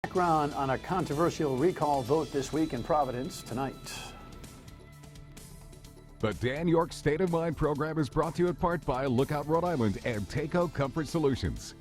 Background on a controversial recall vote this week in Providence tonight. The Dan York State of Mind program is brought to you in part by Lookout Rhode Island and Takeo Comfort Solutions.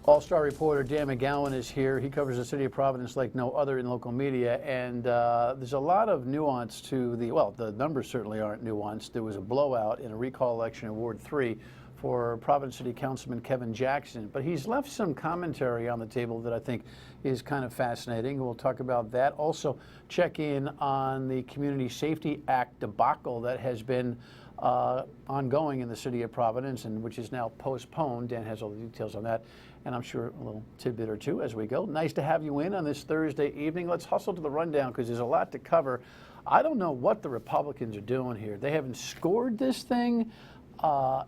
All-star reporter Dan McGowan is here. He covers the city of Providence like no other in local media, and there's a lot of nuance to the numbers certainly aren't nuanced. There was a blowout in a recall election in Ward 3 for Providence City Councilman Kevin Jackson, but he's left some commentary on the table that I think is kind of fascinating. We'll talk about that. Also, check in on the Community Safety Act debacle that has been ongoing in the city of Providence and which is now postponed. Dan has all the details on that, and I'm sure a little tidbit or two as we go. Nice to have you in on this Thursday evening. Let's hustle to the rundown because there's a lot to cover. I don't know what the Republicans are doing here. They haven't scored this thing.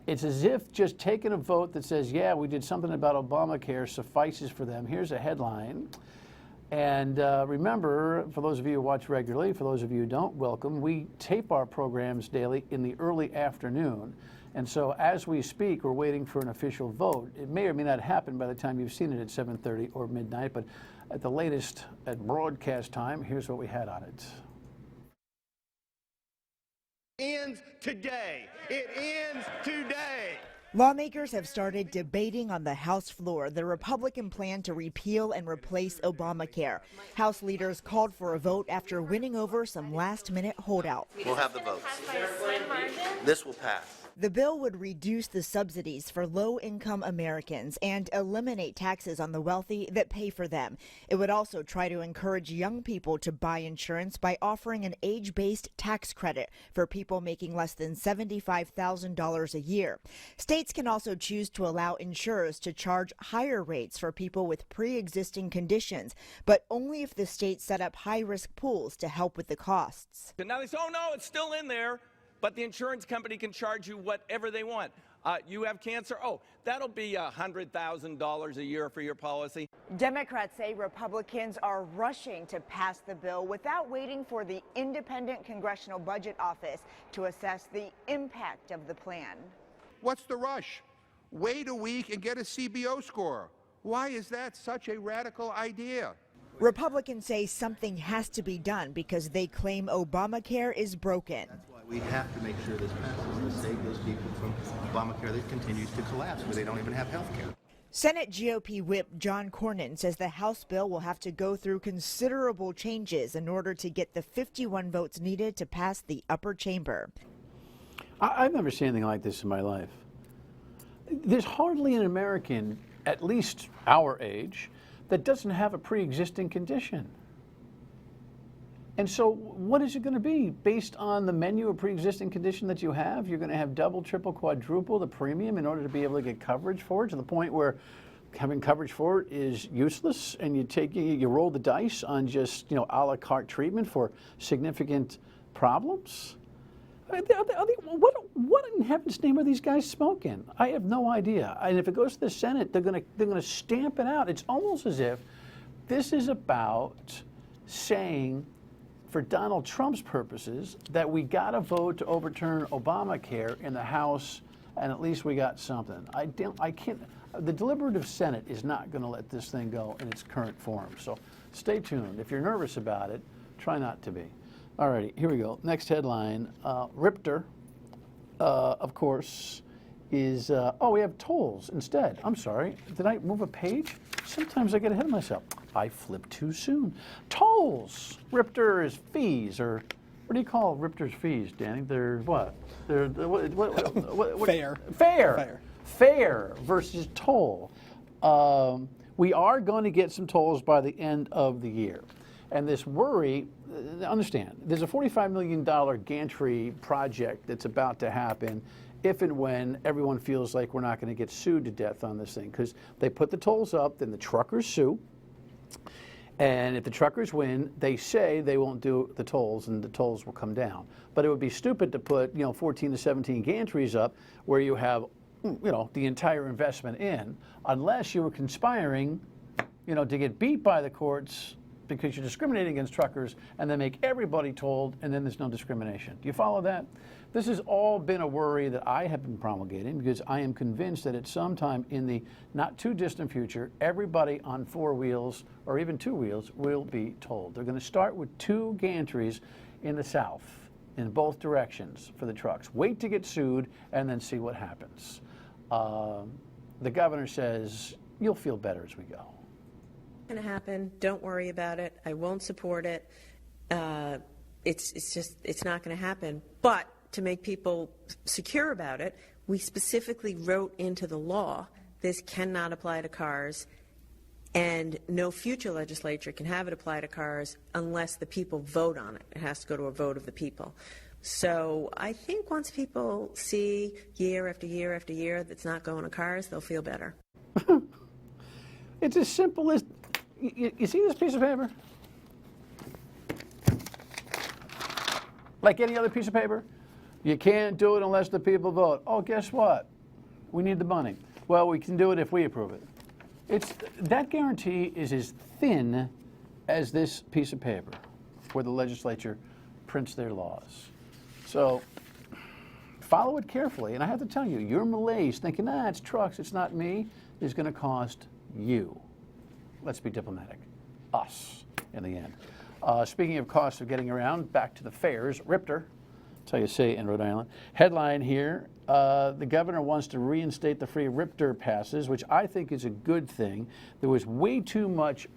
It's as if just taking a vote that says, yeah, we did something about Obamacare suffices for them. Here's a headline. And remember, for those of you who watch regularly, for those of you who don't, welcome. We tape our programs daily in the early afternoon. And so as we speak, we're waiting for an official vote. It may or may not happen by the time you've seen it at 7:30 or midnight, but at the latest at broadcast time, here's what we had on it. Ends today. It ends today. Lawmakers have started debating on the House floor the Republican plan to repeal and replace Obamacare. House leaders called for a vote after winning over some last-minute holdouts. We'll have the votes. This will pass. The bill would reduce the subsidies for low-income Americans and eliminate taxes on the wealthy that pay for them. It would also try to encourage young people to buy insurance by offering an age-based tax credit for people making less than $75,000 a year. States can also choose to allow insurers to charge higher rates for people with pre-existing conditions, but only if the state set up high-risk pools to help with the costs. And now they say, oh no, it's still in there. But the insurance company can charge you whatever they want. You have cancer? Oh, that'll be $100,000 a year for your policy. Democrats say Republicans are rushing to pass the bill without waiting for the Independent Congressional Budget Office to assess the impact of the plan. What's the rush? Wait a week and get a CBO score. Why is that such a radical idea? Republicans say something has to be done because they claim Obamacare is broken. That's why we have to make sure this passes to save those people from Obamacare that continues to collapse, where they don't even have health care. Senate GOP Whip John Cornyn says the House bill will have to go through considerable changes in order to get the 51 votes needed to pass the upper chamber. I've never seen anything like this in my life. There's hardly an American, at least our age, that doesn't have a pre-existing condition. And so what is it going to be? Based on the menu of pre-existing condition that you have, you're going to have double, triple, quadruple the premium in order to be able to get coverage for it, to the point where having coverage for it is useless, and you roll the dice on just, a la carte treatment for significant problems? What in heaven's name are these guys smoking? I have no idea. And if it goes to the Senate, they're going to stamp it out. It's almost as if this is about saying, for Donald Trump's purposes, that we got to vote to overturn Obamacare in the House, and at least we got something. I can't. The deliberative Senate is not going to let this thing go in its current form. So stay tuned. If you're nervous about it, try not to be. All righty, here we go. Next headline. Ripter, of course, is, we have tolls instead. I'm sorry. Did I move a page? Sometimes I get ahead of myself. I flipped too soon. Tolls. Ripter is fees, or what do you call Ripter's fees, Danny? They're what? They're what? Fair. Fair. Fair versus toll. We are going to get some tolls by the end of the year. And this worry, understand, there's a $45 million gantry project that's about to happen if and when everyone feels like we're not going to get sued to death on this thing. Because they put the tolls up, then the truckers sue. And if the truckers win, they say they won't do the tolls and the tolls will come down. But it would be stupid to put 14 to 17 gantries up where you have the entire investment in, unless you were conspiring to get beat by the courts because you're discriminating against truckers and then make everybody told and then there's no discrimination. Do you follow that? This has all been a worry that I have been promulgating because I am convinced that at some time in the not too distant future, everybody on 4 wheels or even 2 wheels will be told. They're going to start with 2 gantries in the South in both directions for the trucks. Wait to get sued and then see what happens. The governor says, you'll feel better as we go. It's going to happen. Don't worry about it. I won't support it. It's not going to happen. But to make people secure about it, we specifically wrote into the law this cannot apply to cars, and no future legislature can have it apply to cars unless the people vote on it. It has to go to a vote of the people. So I think once people see year after year after year that's not going to cars, they'll feel better. It's as simple as, you see this piece of paper? Like any other piece of paper? You can't do it unless the people vote. Oh, guess what? We need the money. Well, we can do it if we approve it. That guarantee is as thin as this piece of paper where the legislature prints their laws. So follow it carefully. And I have to tell you, your malaise thinking, it's trucks, it's not me, is going to cost you. Let's be diplomatic. Us, in the end. Speaking of costs of getting around, back to the fairs, RIPTR. That's how you say it in Rhode Island. Headline here, the governor wants to reinstate the free RIPTR passes, which I think is a good thing. There was way too much,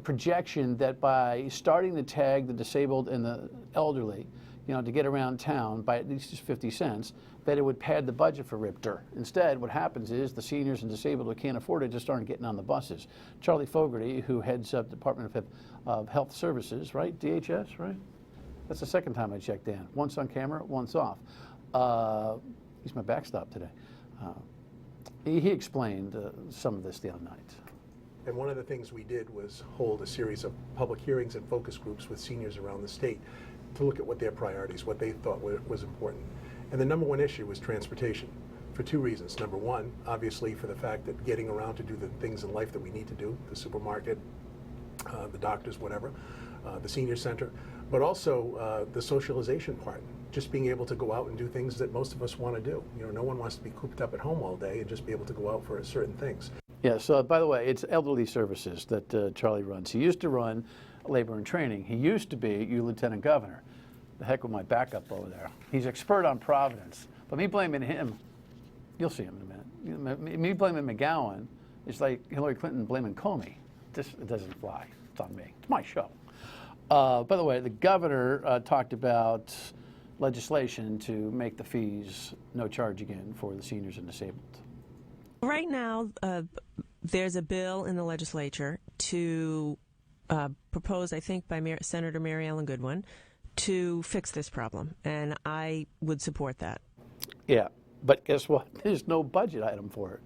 projection that by starting to tag the disabled and the elderly, to get around town by at least 50 cents, that it would pad the budget for RIPTR. Instead, what happens is the seniors and disabled who can't afford it just aren't getting on the buses. Charlie Fogarty, who heads up Department of Health Services, right? DHS, right? That's the second time I checked Dan. Once on camera, once off. He's my backstop today. He explained some of this the other night. And one of the things we did was hold a series of public hearings and focus groups with seniors around the state to look at what their priorities, what they thought was important. And the number one issue was transportation for 2 reasons. Number one, obviously for the fact that getting around to do the things in life that we need to do, the supermarket, the doctors, whatever, the senior center, but also the socialization part, just being able to go out and do things that most of us want to do. No one wants to be cooped up at home all day and just be able to go out for certain things. Yeah, so by the way, it's elderly services that Charlie runs. He used to run labor and training. He used to be your lieutenant governor. The heck with my backup over there. He's expert on Providence. But me blaming him, you'll see him in a minute. Me blaming McGowan is like Hillary Clinton blaming Comey. It doesn't fly. It's on me. It's my show. By the way, the governor talked about legislation to make the fees no charge again for the seniors and disabled. Right now, there's a bill in the legislature to propose, I think, by Senator Mary Ellen Goodwin, to fix this problem, and I would support that. Yeah, but guess what? There's no budget item for it.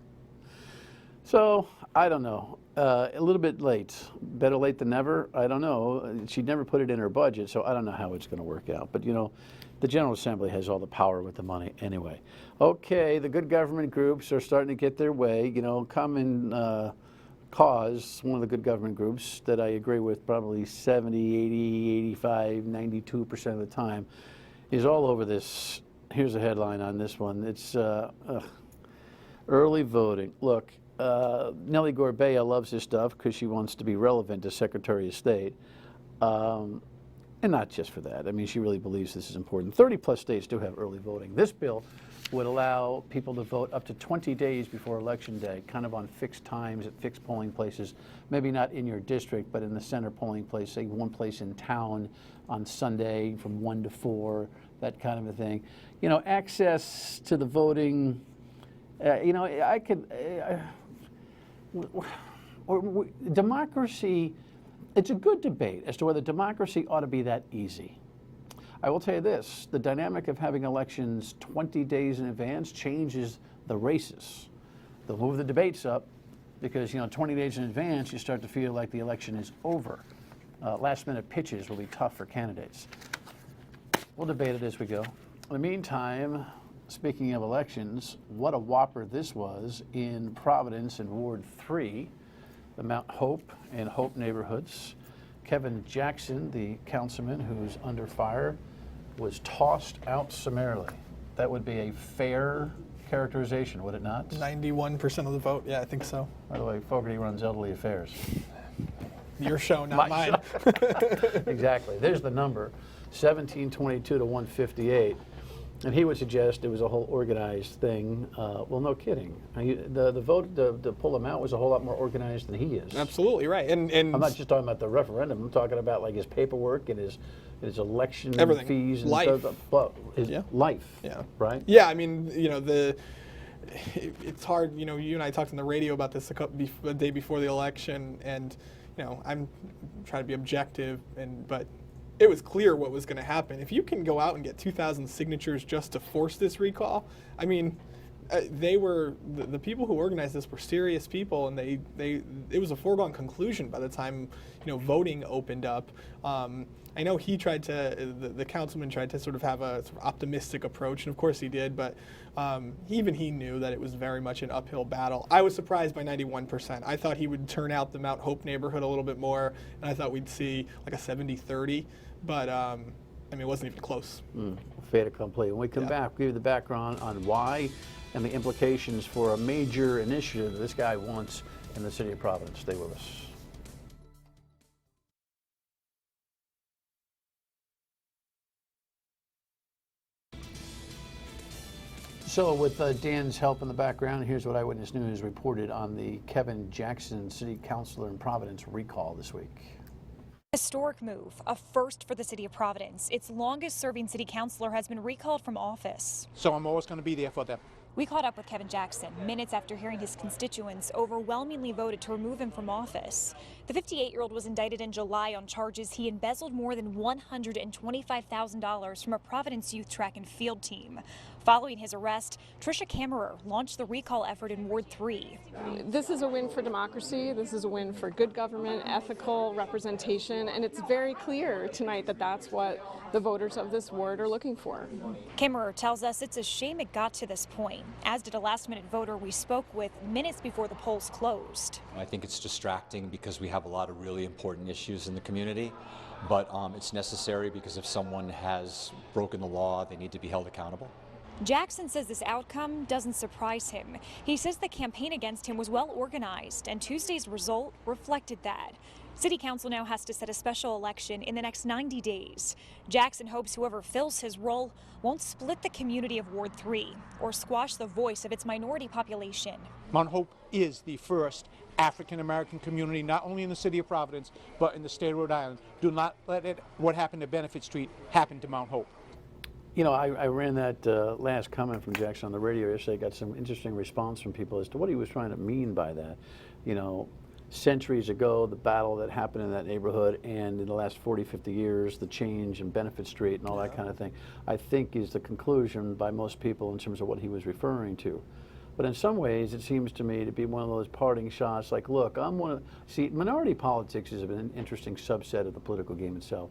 So, I don't know. A little bit late. Better late than never? I don't know. She'd never put it in her budget, so I don't know how it's going to work out. But, the General Assembly has all the power with the money anyway. Okay, the good government groups are starting to get their way. Common Cause, one of the good government groups that I agree with probably 70, 80, 85, 92% of the time, is all over this. Here's a headline on this one. It's early voting. Look, Nellie Gorbea loves this stuff because she wants to be relevant as Secretary of State. And not just for that. I mean, she really believes this is important. 30-plus states do have early voting. This bill would allow people to vote up to 20 days before Election Day, kind of on fixed times at fixed polling places, maybe not in your district, but in the center polling place, say one place in town on Sunday from 1 to 4, that kind of a thing. Access to the voting, democracy, it's a good debate as to whether democracy ought to be that easy. I will tell you this, the dynamic of having elections 20 days in advance changes the races. They'll move the debates up because, 20 days in advance, you start to feel like the election is over. Last-minute pitches will be tough for candidates. We'll debate it as we go. In the meantime, speaking of elections, what a whopper this was in Providence in Ward 3. the Mount Hope and Hope neighborhoods. Kevin Jackson, the councilman who's under fire, was tossed out summarily. That would be a fair characterization, would it not? 91% of the vote. Yeah, I think so. By the way, Fogarty runs Elderly Affairs. Your show, not mine. Exactly. There's the number, 1722 to 158. And he would suggest it was a whole organized thing. Well, no kidding. The vote to pull him out was a whole lot more organized than he is. Absolutely right. And I'm not just talking about the referendum. I'm talking about like his paperwork and his election everything. Fees and life. His life. Yeah. Right. Yeah. I mean, it's hard. You and I talked on the radio about this a day before the election, and I'm trying to be objective, but it was clear what was going to happen. If you can go out and get 2,000 signatures just to force this recall, I mean, the people who organized this were serious people, and it was a foregone conclusion by the time voting opened up. I know he tried to, the councilman tried to sort of have a sort of optimistic approach, and of course he did, but even he knew that it was very much an uphill battle. I was surprised by 91%. I thought he would turn out the Mount Hope neighborhood a little bit more, and I thought we'd see like a 70-30, but I mean, it wasn't even close. Fait accompli. When we come back, we'll give you the background on why and the implications for a major initiative that this guy wants in the city of Providence. Stay with us. So with Dan's help in the background, here's what Eyewitness News reported on the Kevin Jackson City Councilor in Providence recall this week. Historic move, a first for the city of Providence. Its longest serving city councilor has been recalled from office. So I'm always going to be there for them. We caught up with Kevin Jackson minutes after hearing his constituents overwhelmingly voted to remove him from office. The 58-year-old was indicted in July on charges he embezzled more than $125,000 from a Providence youth track and field team. Following his arrest, Tricia Kammerer launched the recall effort in Ward 3. This is a win for democracy. This is a win for good government, ethical representation, and it's very clear tonight that that's what the voters of this ward are looking for. Kammerer tells us it's a shame it got to this point, as did a last-minute voter we spoke with minutes before the polls closed. I think it's distracting because we have a lot of really important issues in the community, but it's necessary because if someone has broken the law, they need to be held accountable. Jackson says this outcome doesn't surprise him. He says the campaign against him was well organized, and Tuesday's result reflected that. City Council now has to set a special election in the next 90 days. Jackson hopes whoever fills his role won't split the community of Ward 3 or squash the voice of its minority population. Mount Hope is the first African-American community, not only in the city of Providence, but in the state of Rhode Island. Do not let what happened to Benefit Street happen to Mount Hope. I ran that last comment from Jackson on the radio yesterday. Got some interesting response from people as to what he was trying to mean by that. Centuries ago, the battle that happened in that neighborhood, and in the last 40, 50 years, the change in Benefit Street and all that kind of thing, I think is the conclusion by most people in terms of what he was referring to. But in some ways, it seems to me to be one of those parting shots like, look, minority politics is an interesting subset of the political game itself.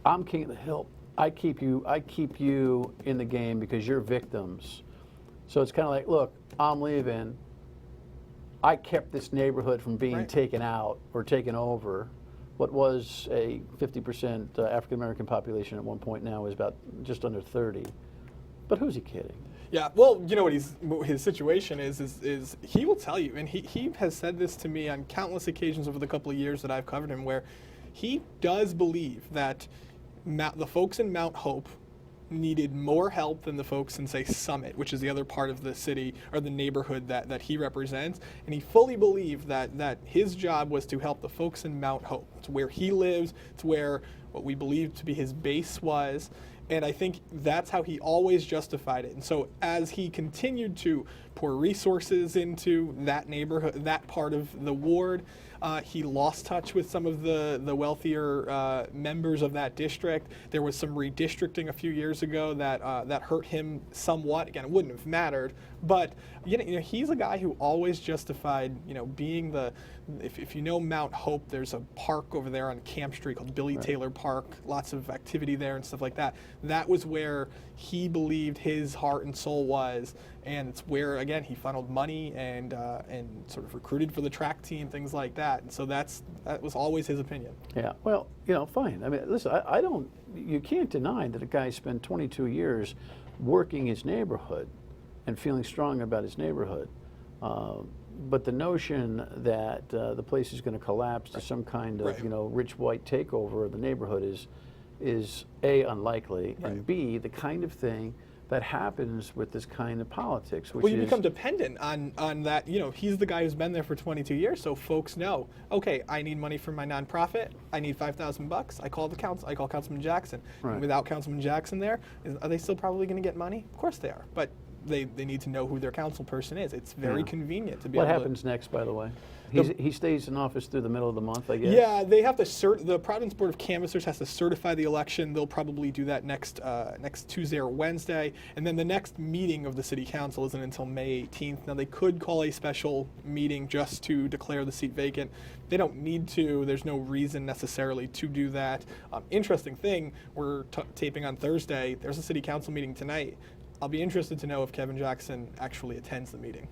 I'm king of the hill. I keep you in the game because you're victims. So it's kind of like, look, I'm leaving. I kept this neighborhood from being taken out or taken over. What was a 50% African-American population at one point now is about just under 30. But who's he kidding? Yeah, well, you know what his situation is he will tell you, and he has said this to me on countless occasions over the couple of years that I've covered him, where he does believe that the folks in Mount Hope needed more help than the folks in, say, Summit, which is the other part of the city or the neighborhood that he represents. And he fully believed that his job was to help the folks in Mount Hope. It's where he lives. It's where what we believe to be his base was. And I think that's how he always justified it. And so as he continued to pour resources into that neighborhood, that part of the ward, he lost touch with some of the wealthier members of that district. There was some redistricting a few years ago that hurt him somewhat. Again, it wouldn't have mattered, But you know, he's a guy who always justified, being the, if you know Mount Hope, there's a park over there on Camp Street called Billy Taylor Park, lots of activity there and stuff like that. That was where he believed his heart and soul was, and it's where, again, he funneled money and sort of recruited for the track team, things like that. And so that was always his opinion. Yeah, well, fine. I mean, listen, you can't deny that a guy spent 22 years working his neighborhood and feeling strong about his neighborhood. But the notion that the place is going to collapse to some kind of rich white takeover of the neighborhood is A, unlikely, and B, the kind of thing that happens with this kind of politics. Which well, you become dependent on that. He's the guy who's been there for 22 years, so folks know, okay, I need money for my nonprofit. I need $5,000. I call Councilman Jackson. Right. And without Councilman Jackson there, are they still probably going to get money? Of course they are, but they need to know who their council person is. It's very convenient to be able to. What happens next, by the way? He stays in office through the middle of the month, I guess? Yeah, they have to the Providence Board of Canvassers has to certify the election. They'll probably do that next Tuesday or Wednesday. And then the next meeting of the city council isn't until May 18th. Now, they could call a special meeting just to declare the seat vacant. They don't need to. There's no reason necessarily to do that. Interesting thing, we're taping on Thursday. There's a city council meeting tonight. I'll be interested to know if Kevin Jackson actually attends the meeting.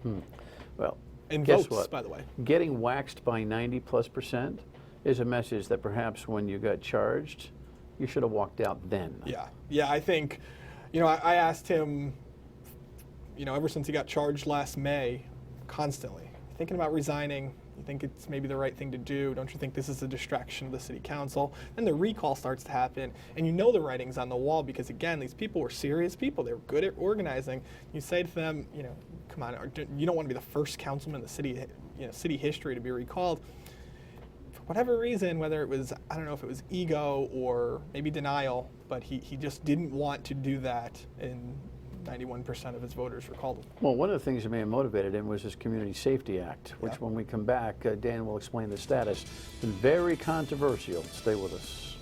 Well, and guess votes, what? By the way. Getting waxed by 90+% is a message that perhaps when you got charged, you should have walked out then. Yeah, I think, I asked him, ever since he got charged last May, constantly, thinking about resigning. You think it's maybe the right thing to do? Don't you think this is a distraction of the city council? Then the recall starts to happen, and the writing's on the wall because, again, these people were serious people. They were good at organizing. You say to them, come on, you don't want to be the first councilman in the city history to be recalled. For whatever reason, whether it was, I don't know if it was ego or maybe denial, but he just didn't want to do that, and 91% of his voters recalled him. Well, one of the things that may have motivated him was his Community Safety Act, which when we come back, Dan will explain the status. It's been very controversial. Stay with us.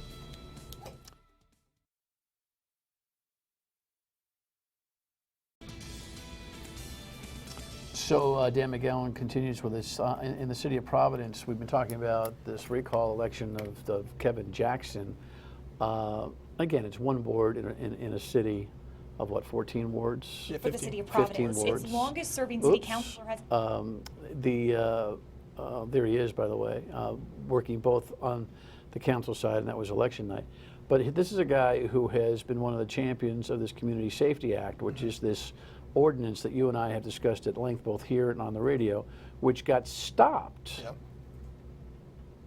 So Dan McGowan continues with us. In the city of Providence, we've been talking about this recall election of Kevin Jackson. Again, it's one ward in a city of what, 14 wards? Yeah, for the city of Providence. Its longest serving city councilor has. There he is, by the way, working both on the council side, and that was election night. But this is a guy who has been one of the champions of this Community Safety Act, which is this ordinance that you and I have discussed at length, both here and on the radio, which got stopped.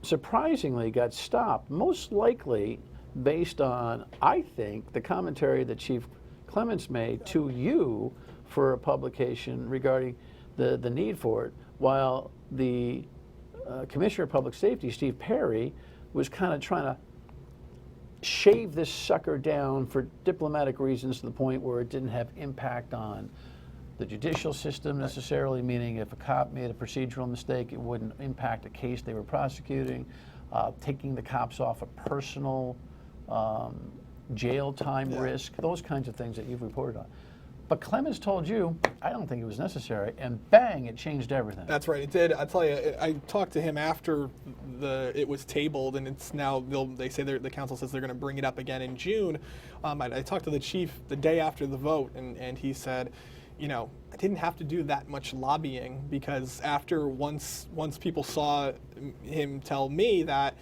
Surprisingly got stopped, most likely based on, I think, the commentary that Chief Clements made to you for a publication regarding the need for it, while the Commissioner of Public Safety, Steve Perry, was kind of trying to shave this sucker down for diplomatic reasons to the point where it didn't have impact on the judicial system necessarily, meaning if a cop made a procedural mistake, it wouldn't impact a case they were prosecuting, taking the cops off a personal jail time risk, those kinds of things that you've reported on. But Clemens told you, I don't think it was necessary, and bang, it changed everything. That's right, it did. I'll tell you, I talked to him after it was tabled, and it's now, they say the council says they're going to bring it up again in June. I talked to the chief the day after the vote, and he said, I didn't have to do that much lobbying because once people saw him tell me that,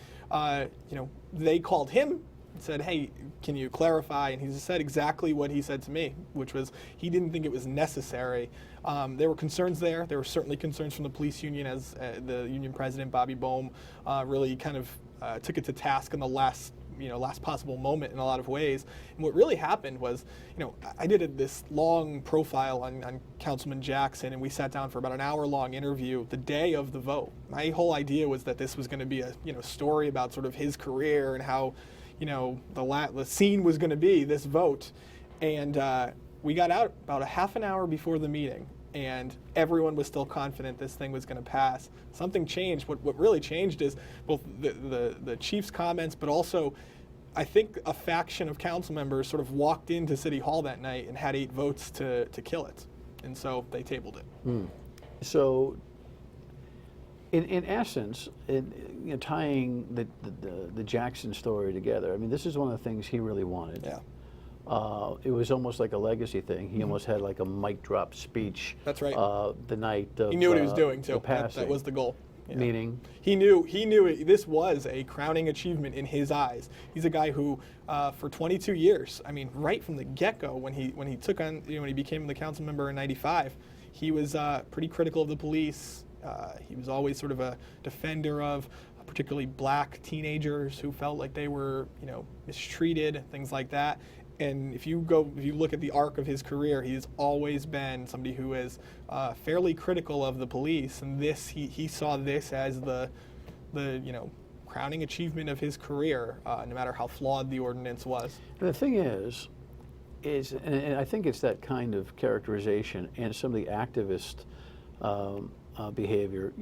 they called him and said, hey, can you clarify? And he said exactly what he said to me, which was he didn't think it was necessary. There were concerns there. There were certainly concerns from the police union, as the union president, Bobby Boehm, really kind of took it to task in the last possible moment in a lot of ways. And what really happened was, I did this long profile on Councilman Jackson, and we sat down for about an hour-long interview the day of the vote. My whole idea was that this was going to be a story about sort of his career and how the scene was going to be this vote. And we got out about a half an hour before the meeting, and everyone was still confident this thing was going to pass. Something changed. What really changed is both the chief's comments, but also I think a faction of council members sort of walked into City Hall that night and had 8 votes to kill it. and so they tabled it. So, in essence, tying the Jackson story together, I mean, this is one of the things he really wanted. Yeah. It was almost like a legacy thing. He almost had like a mic drop speech. That's right. The night of He knew what he was doing too. the passing. That was the goal. Yeah. Meaning? He knew this was a crowning achievement in his eyes. He's a guy who, for 22 years, I mean, right from the get-go, when he took on, when he became the council member in '95, he was pretty critical of the police. He was always sort of a defender of particularly black teenagers who felt like they were, mistreated, things like that. And if you look at the arc of his career, he's always been somebody who is fairly critical of the police. And he saw this as the crowning achievement of his career, no matter how flawed the ordinance was. And the thing is, and I think it's that kind of characterization and some of the activist behavior,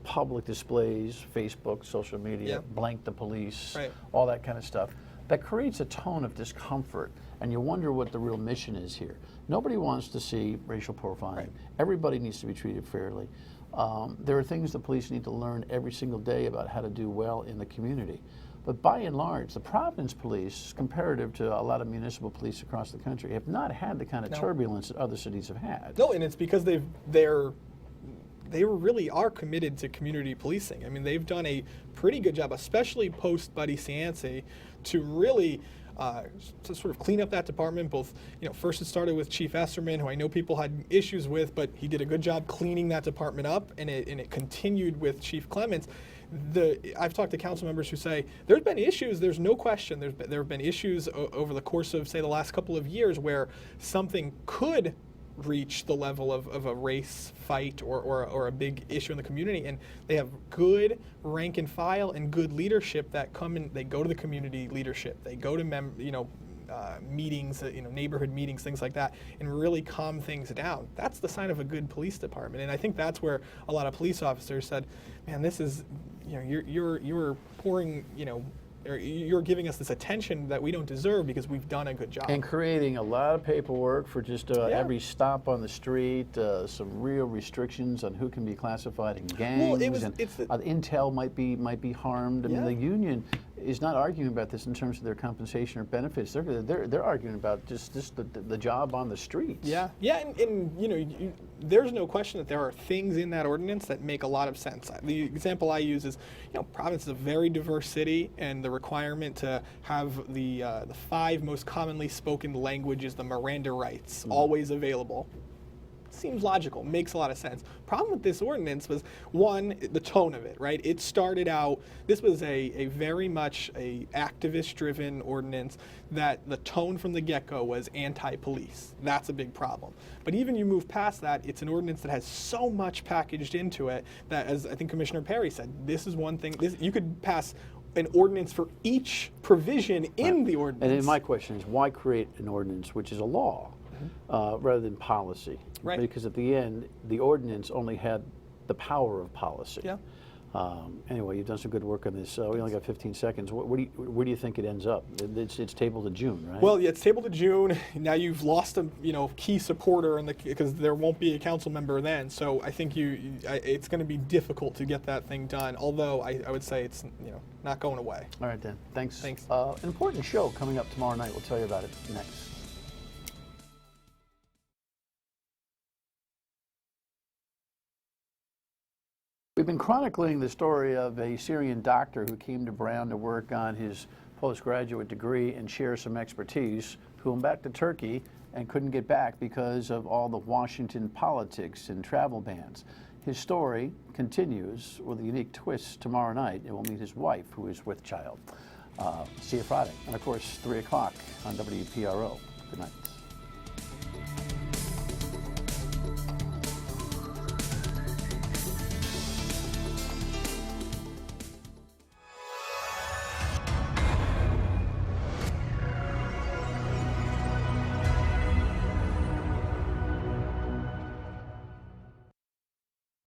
public displays, Facebook, social media, blank the police, all that kind of stuff, that creates a tone of discomfort, and you wonder what the real mission is here. Nobody wants to see racial profiling. Everybody needs to be treated fairly. There are things the police need to learn every single day about how to do well in the community. But by and large, the Providence police, comparative to a lot of municipal police across the country, have not had the kind of turbulence that other cities have had. No, and it's because they really are committed to community policing. I mean, they've done a pretty good job, especially post Buddy Cianci, to really to sort of clean up that department. Both, first it started with Chief Esserman, who I know people had issues with, but he did a good job cleaning that department up, and it continued with Chief Clements. I've talked to council members who say there's been issues. There's no question. There have been issues over the course of, say, the last couple of years where something could reach the level of a race fight or a big issue in the community, and they have good rank and file and good leadership that come in. They go to the community leadership, they go to meetings, neighborhood meetings, things like that, and really calm things down. That's the sign of a good police department, and I think that's where a lot of police officers said, man, this is, you're pouring, or you're giving us this attention that we don't deserve because we've done a good job. And creating a lot of paperwork for just every stop on the street, some real restrictions on who can be classified in gangs, intel might be harmed. I mean, the union is not arguing about this in terms of their compensation or benefits. They're arguing about just the job on the streets. And there's no question that there are things in that ordinance that make a lot of sense. The example I use is, Providence is a very diverse city, and the requirement to have the 5 most commonly spoken languages, the Miranda rights, always available. Seems logical, makes a lot of sense. Problem with this ordinance was, one, the tone of it, right? It started out, this was a very much a activist-driven ordinance that the tone from the get-go was anti-police. That's a big problem. But even you move past that, it's an ordinance that has so much packaged into it that, as I think Commissioner Perry said, this is one thing, you could pass an ordinance for each provision in the ordinance. And then my question is, why create an ordinance which is a law rather than policy? Right. Because at the end, the ordinance only had the power of policy. Yeah. Anyway, you've done some good work on this. We only got 15 seconds. Where do you think it ends up? It's tabled in June, right? Well, yeah, it's tabled in June. Now you've lost a key supporter because there won't be a council member then. So I think it's going to be difficult to get that thing done. Although I would say it's not going away. All right, Dan. Thanks. Thanks. An important show coming up tomorrow night. We'll tell you about it next. We've been chronicling the story of a Syrian doctor who came to Brown to work on his postgraduate degree and share some expertise, who went back to Turkey and couldn't get back because of all the Washington politics and travel bans. His story continues with a unique twist tomorrow night, and we'll meet his wife, who is with child. See you Friday. And of course, 3 o'clock on WPRO. Good night.